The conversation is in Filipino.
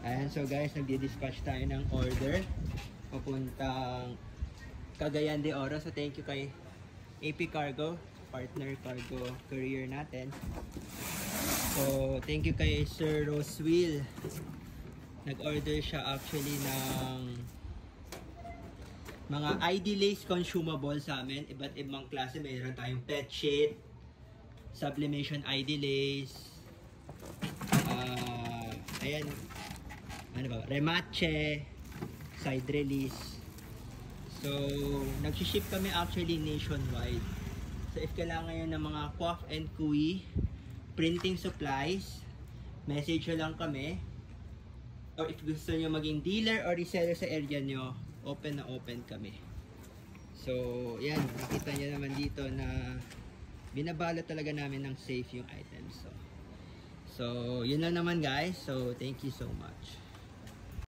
Ayan, so guys, nagdi-dispatch tayo ng order papuntang Cagayan de Oro. So thank you kay AP Cargo, partner cargo courier natin. So thank you kay Sir Roswell. Nag-order siya actually ng mga ID lace consumable sa amin. Iba't ibang klase. Mayroon tayong pet sheet, sublimation ID lace, ayan, ano ba, remache, side release. So nag-ship kami actually nationwide. So if kailangan nyo ng mga coif and kui printing supplies, message nyo lang kami. Or if gusto nyo maging dealer or reseller sa area nyo, open na open kami. So yan, nakita nyo naman dito na binabalot talaga namin ng safe yung items. So yun lang naman guys. So thank you so much.